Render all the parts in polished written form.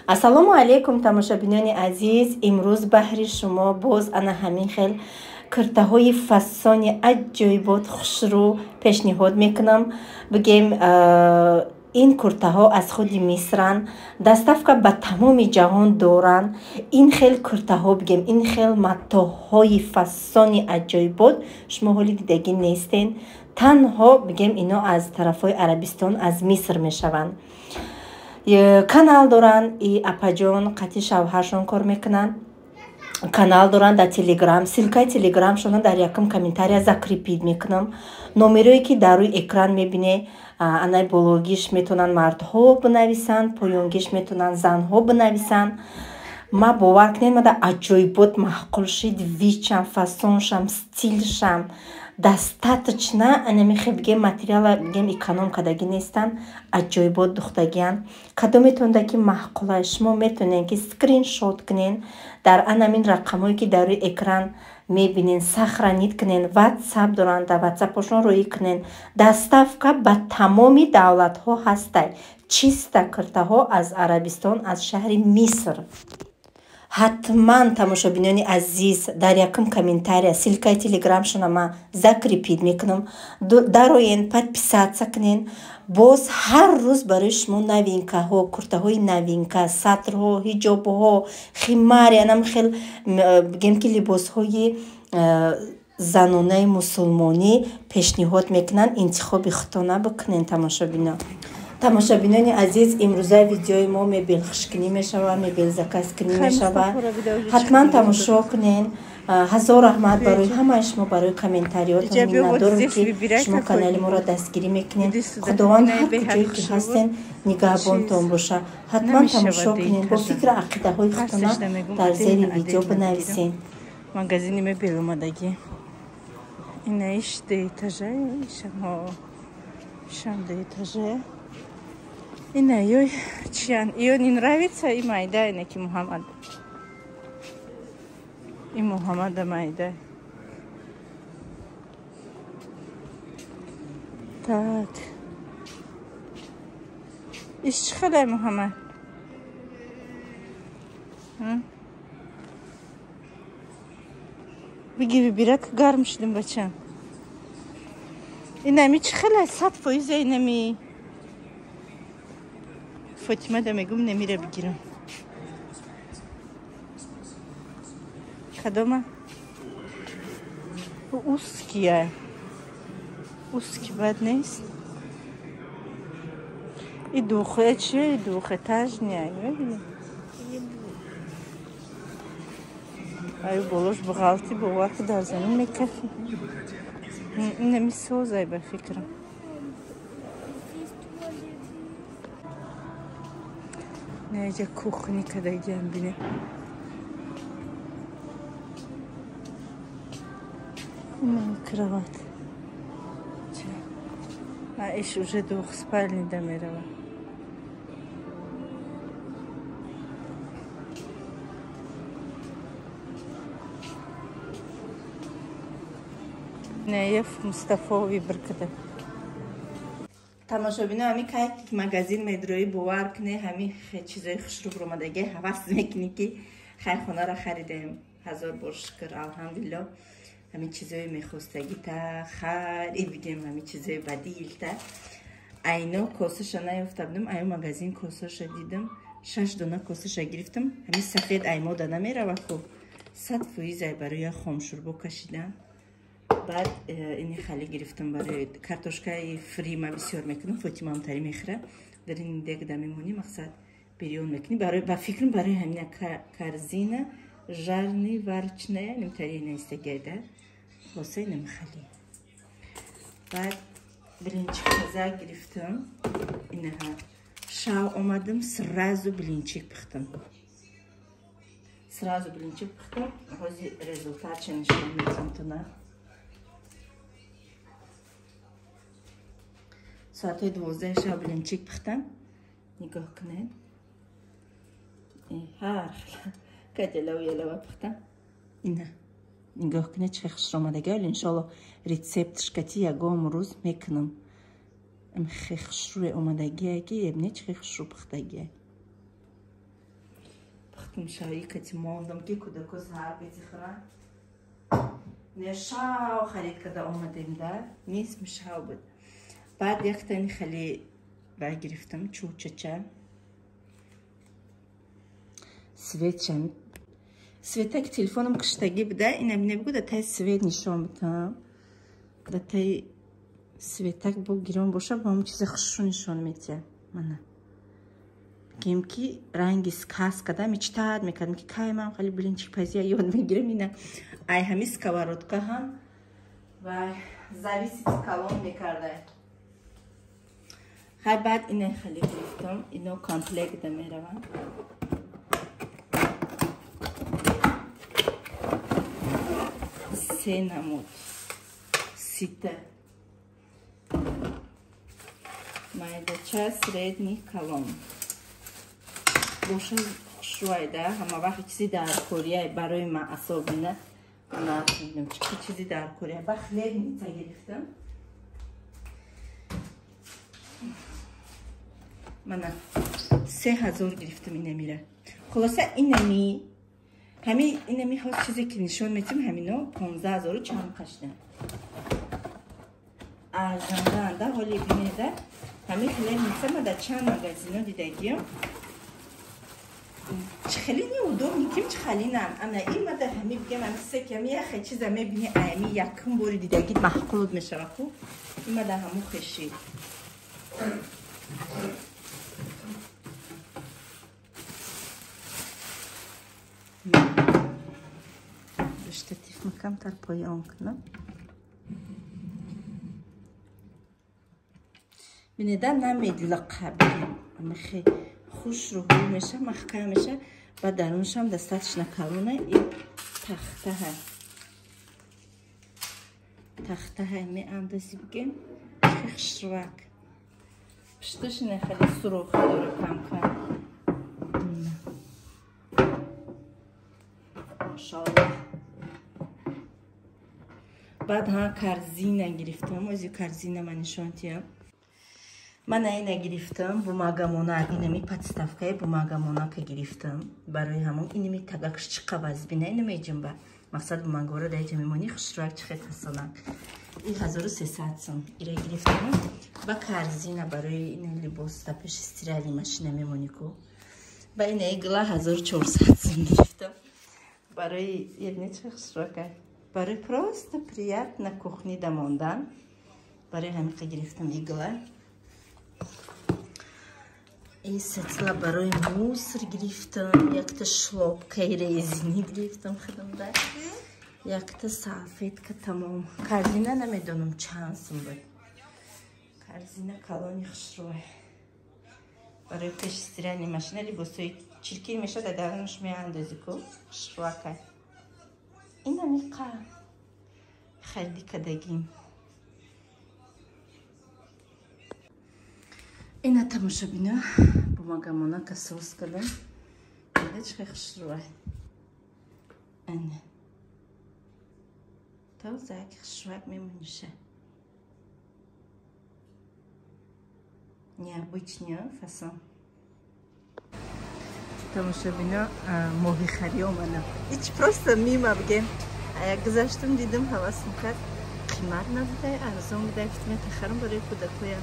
ассалому алейкум тамошобинони азиз. имрӯз баҳри шумо боз ана ҳамин хел киртаҳои фасони аҷоибот хушрӯ пешниҳод мекунам. бигем ин куртаҳо аз худи мисран, доставка ба тамоми ҷаҳон доранд. ин хел куртаҳо бигем ин хел матоъҳои фасони аҷоибот шумо ҳоли дидагӣ нестен. танҳо бигем ино аз тарафҳои арабистон, аз миср мешаванд. канал доранд, и апаҷон қати шавҳаршон кор мекунанд. канал доранд дар телеграм, силкаи телеграмшона дар якум комментария закрепид мекунам. номерое ки дар рӯи экран мебине, анай бологиш метавонанд мардҳо бинависанд, поёнгиш метавонанд занҳо бинависанд. ма бовар кунед, ма дар аҷоибот маҳқул шид, вичам, фасоншам, стилшам достаточно анамихе бигем материала бигем экономкадагӣ нестан, аҷоибот духтагиян. кадом метавонда ки маҳқулай шумо метавонен ки скриншот кунен, дар анамин рақамҳое ки дар рӯи экран мебинен сахранид кунен. ватсап доранд, дар ватсапошон рӯӣ кунен. доставка ба тамоми давлатҳо ҳастай. чиста куртаҳо аз арабистон, аз шаҳри миср. ҳатман тамошобинони азиз дар якум комментария силкаи телеграмшона ма закрепид мекунам. дароен подписатся кунен. боз ҳар рӯз барои шумо новинкаҳо, куртаҳои новинка, сатрҳо, ҳиҷобҳо, химари анам хел бигем ки либосҳои занонаи мусулмонӣ пешниҳод мекунанд. интихоби худтона бикунен. тамошобинони азиз, имрӯзаи видеои мо мебелхушкунӣ мешава, мебелзакаскунӣ мешава. ҳатман тамошо кунен. ҳазор раҳмат барои ҳамаи шумо, барои комментариётон миннатдорам ки шумо канали моро дастгирӣ мекунед. худованд ҳар куҷое ки ҳастен нигаҳбонтон боша. ҳатман тамошо кунен, бо фикра ақидаҳои худтона дар зери видео бинависен. магазини мебел омадагӣ. ина иш деэтаже, ишам деэтаже. ина ёй чиян? Её не нравится и майда, инаки Мухаммад. И Мухаммада майда. Так. Иш чӣ хеле Мухаммад? Биги бибирак гарм шудим бачам. Инами чӣ хеле 100% инами Фотима да мегум немира бигирам. кадома? Узкие. Узкий бад нест. И двухэтажные. Ай болош бухгалти боварки дар замин мекафи. Немисозай ба фикрам. Неҷа кухни кадагиам бине. Кровать. А иш уже двухспальный да мерава. Неев Мустафови биркада. тамошобино ҳами кай магазин медрои бовар куне, ҳами чизои хушрӯб омадаги ҳавас мекунӣ ки хайрхонаро харидем. ҳазор бор шукр, алҳамдулилло. ҳами чизои мехостагита хари бигем, ҳами чизои бадилта. айно косаша наёфта будам, аю магазин косаша дидам, 6 дона косаша гирифтам. ҳами сафед аймода намерава ку 100% барои хомшурбо кашидам. баъд ини хали гирифтам барои картошкаи фри. ма бисёр мекунам, Фотима амтари мехӯра. дар ин дегда мемонӣ, мақсад бирён мекунӣ. ба фикрам барои ҳамина корзина жарни варчная нимтари наистагида хосаи намхали. баъд блинчик таза гирифтам. инаҳа шав омадам, сразу блинчик пухтам. ҳозир результатша нишон медиҳам то на соати 12 шаб блинчик пухтам. нигоҳ кунед. ҳар каҷалава пухтам. ина нигоҳ кунед чӣ хушр омадаги. вале иншоалло рецептш кати ягон рӯз мекунам. хе хушрӯи омадагие ки ебне чӣ хушрӯ пухтагие. вақтам шави кати мондам ки кудаку саҳар битихӯран. Не шав харид када омадем да. Нисф шав буд. Баъд яктани хали баргирифтам чӯчача. Светчам. Светак телефоном қиштагӣ буда, инам небугу да тай свет нишон будам. Да тай светак бо гирон боша ба ҳамон чизи хушрӯ нишон медиҳад. Мана. Бигем ки ранги сказ кадам ичтад мекардам ки кай ман хали блинчикпазия ёд мегирам ина. Ай ҳами сковородка ҳам ва зависит калон мекарда. Хай баъд ина хали гирифтам, ино комплект да меравам. Се намуд. Сита. Майдача средний калон. Боша шуайда, ҳама вақти чизи дар кория барои ман асобина. Ана нидам чи чизи дар кория. Ба хлебница гирифтам. Мана 3000 гирифтам инамира. Хулоса инами ҳами инами ҳоз чизе ки нишон метим ҳамино 15000 чанд қашда. Арзанда ҳоли бинеда ҳами хлебница ма дар чанд магазино дидагиём. Хеле неудобно, ким халинам. Ана има да ҳами бигам амса ки ҳами яхе чиза мебини ами якум бори дидагит маҳқулод мешава ку. Има да ҳаму хеши. Штатив макам тар пои он кунам. Бинеда намедлақа бигам. Ами хе хуш рӯҳӣ меша, маҳкам меша. Ва даруншам дастатишна калона и тахтаҳа. Тахтаҳа меандази бигем. Хишрвак. Пишташина хеле суроха дора кам-кам. Машааллоҳ. Баъд ҳа корзина гирифтам. Ози корзина ман нишон тиям. Ман айна гирифтам, бумагамона, инами подставкаи бумагамонака гирифтам. Барои ҳамон инами тагакш чи қаваз бина инамеҷимба. Мақсад бумагора даиҷа мемони хушрак чи хета салак. И 1300 сом. Ира гирифтам. Ба корзина барои ина либос да пеши стирали машина мемони ку. Ба ина игла 1400 сом гирифтам. Барои ебне чи хушрака. Барои просто приятна кухни да мондан. Барои ҳамиқа гирифтам игла. И сетла барои мусор гирифтам, якта шлопкаи резини гирифтам худамда. Якта салфетка тамом. Корзина намедонам чанд сум буд. Корзина калони хушрӯй. Барои пеши стирани машина либосои чирки меша да дарунаш меандози ку хушрӯакай. Ина миқа харди кадагим. Ина тамошобина бумагамонака сос кардам. Ида чиқи хушрӯй. Ана. Тоза як хушрӯак мемониша. Необычный фасон. Тамошобина моҳи хариомана. Ич просто мимо бигем. Ая гузаштам дидам ҳавасм кард. Қимат набуда, арзон буда, гуфтам тахарам барои кӯдакоя.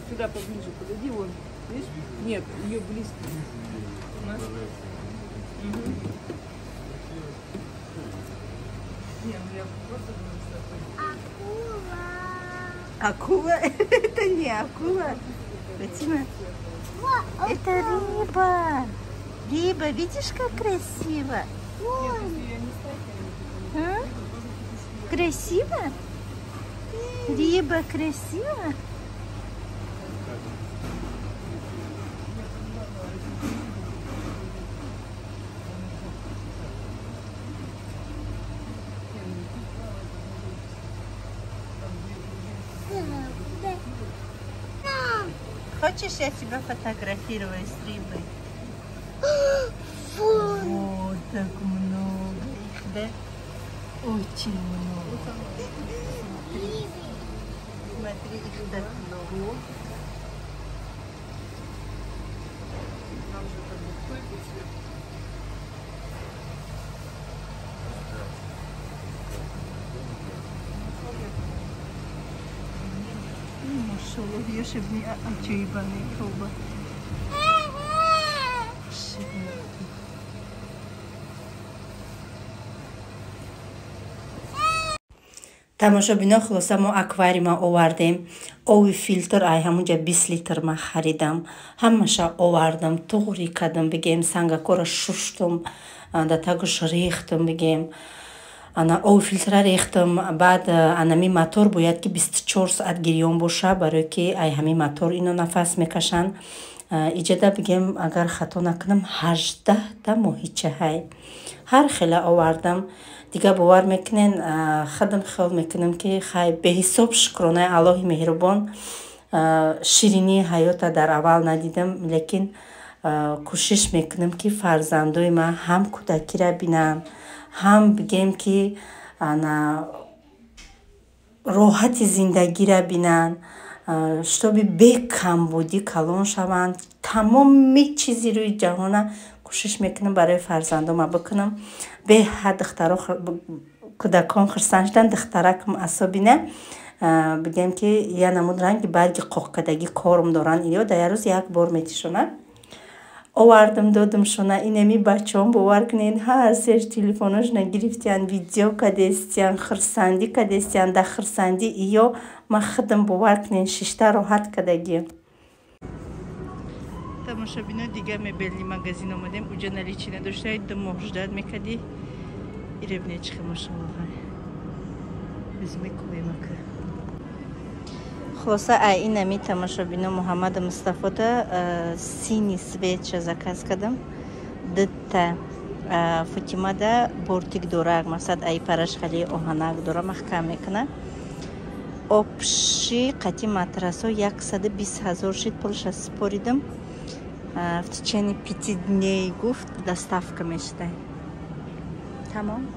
Сюда поближе подойди, вон, видишь? Нет, ее близко. У нас. Нет, ну я просто говорю с тобой. Акула? Это не акула. Фатима? Это рыба. Рыба, видишь, как красиво? А? Красиво? Рыба красиво? Хочешь, я тебя фотографирую с рыбой? Вот так много их, да? Очень много. Смотри, их так много. Ой, шибни, а чуйбани колба. тамошобино хулоса мо аквариума овардем. ови филтр ай ҳамунҷа 20 литр ма харидам. ҳамаша овардам, туғри кардам бигем, сангакора шуштум, да тагуш рехтум бигем. ана ови филтра рехтум. баъд анами мотор бояд ки 24 соат гирён боша, барои ки ай ҳами мотор ино нафас мекашанд. иҷода бигем агар хато накунам 18 та моҳича ҳай ҳар хела овардам. دیگه باور میکنین خودم خیال میکنم که خیلی به حساب شکرانه الله مهربان شیرینی حیات در اول ندیدم، لیکن کوشش میکنم که فرزندای من هم کودکی را بینن، هم بگیم که راحت زندگی را بینن، شتابی به کمبودی کلان شوند. تمام چیزی روی جهان کوشش میکنم برای فرزندام بکنم. به حد دخترها کودکان خرسان شدن، دخترکم عصبی نه بگم که یه نمود رنگ برگ قاقدگی کارم دارن یا در روز یک بار میتیشونه آوردم دادم شونه. اینمی بچه هم باور کنین ها سرش تلفونش نگرفتین ویدیو کدستین خرسندی کدستین ده خرسندی یا ما خودم باور کنین ششته راحت کدگی. тамошобино дига мебелли магазин омадем. уҷа наличи надоштаи 2 моҳ ждат мекади иребнечхи машаллоҳа безмекуемака. хулоса ай инами тамошобино муҳаммад мустафода сини свеча заказ кардам. дитта футимада бортик дора, мақсад ай параш хали оҳанак дора маҳкам мекуна. обши қати матрасо 120 000 шид пулша споридам. в течение 5 дней гуфт доставка мештай. Тамом.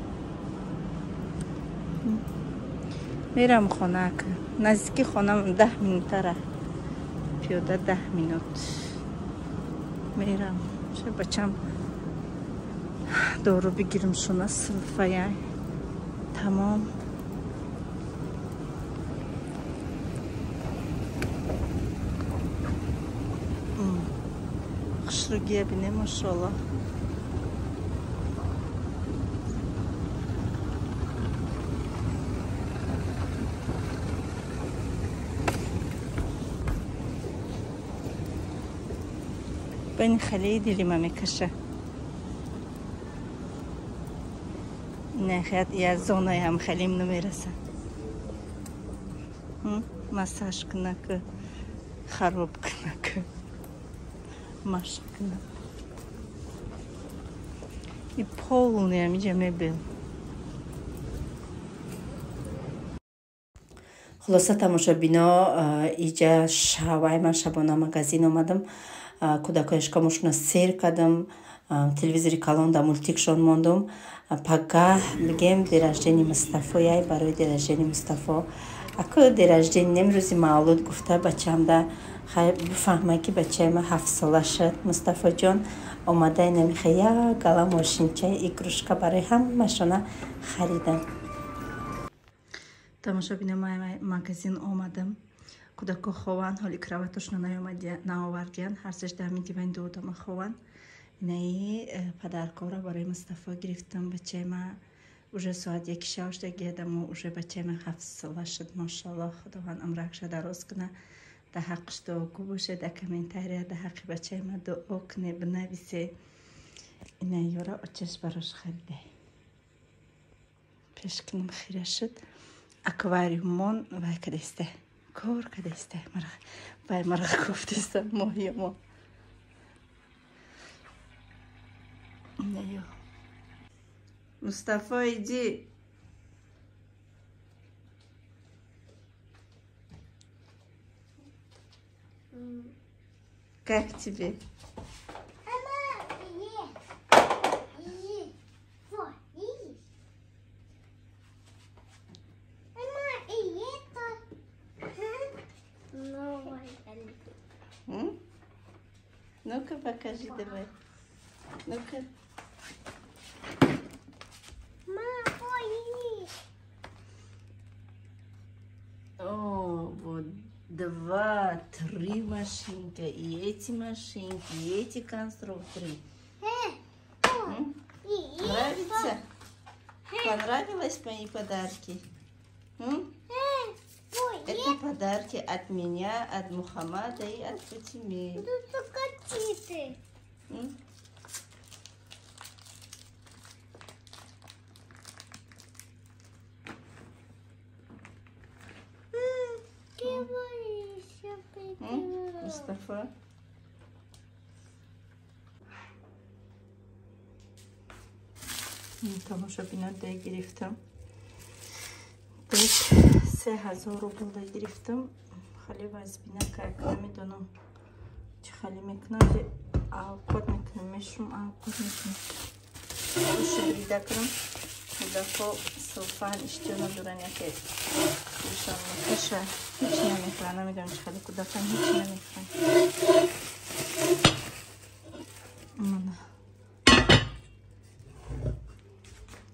Мерам хонак. Наздики хонам 10 минутара. Пиёда 10 минут. Мерам. Ше бачам дору бигирим шуна силфая. Тамом. Şuraya bine maşallah. Ben خیلی دلم میکشه. نه خیلی یا زونه هم خیلی نمیرسه. مساج کنه که خراب کنه که. Машина. И полная мебель. خلاصه тамошобино иҷа шавай ман шабона магазин омадам. кӯдакояшкамошона сер кардам, телевизори калон да мультикшон мондум. пагаҳ бигем дераждени мустафо яй барои дераждени мустафо аку дераждени немрӯзи мавлуд гуфта бачамда бифаҳмай ки бачаи ма 7 сола шуд. мустафо ҷон омадай намиха як гала мошинчаи игрушка барои ҳамашона харидам. тамошобино ма магазин омадам. кӯдако хован ҳоли краватошна наовардиян. ҳарсеш дами дивайн додама хован. инаи падаркора барои мустафо гирифтам. бачаи ма уже соат 1-6 гедаму уже бачаи ма 7 сола шуд. машаллоҳ худованд умракша дароз куна. да ҳаққиш дуогӯ боше. да комментария да ҳаққи бачаи ма дуо куне бинависе. инаи ёра очаш барош харидай. пешкунам хира шуд. аквариумон вай кадесте кор кадесте вай мара гуфтеста моҳиёмо. инаё мустафо иди. Как тебе? Ну-ка покажи давай. Ну-ка. О, вот 2, 3 машинка, и эти машинки, и эти конструкторы. Нравится? Понравились мои подарки? Это подарки от меня, от Мухаммада и от Фатимы. Mustafa. Тамошобинода гирифтам. 3000 рубл гирифтам. خالی وزبینه که نمیدونم چه خالی میکنم آوکاد میکنم میشم آوکاد میکنم روش بریده کنم دفعه صوفان اشتیانا دورن یکی روشان میکشه هیچی نمیکنم نمیدونم چه خالی که دفعه هیچی نمیکنم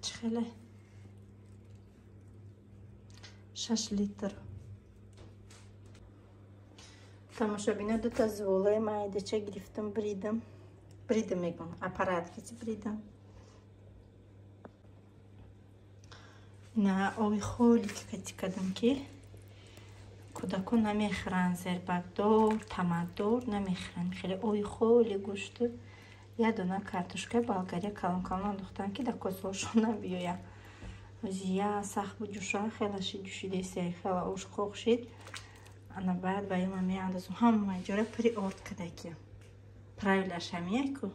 چه خالی 6 لیتر тамошобина 2 تا зволаи майдача гирифтам бридам мегум аппарат киси бридам на ои холи кати кадам ки кудако намехӯранд зербакдор тамаддор намехӯранд хеле ои холи гӯшт я дона картошка болгария калон калон андохтам ки да косошон набиёя я сахт буҷуша хелаши ҷушидеси хела ушқоқ шид она баъд ба има меандазам ҳама ҷора приорд кадаки правилаш ҳамияку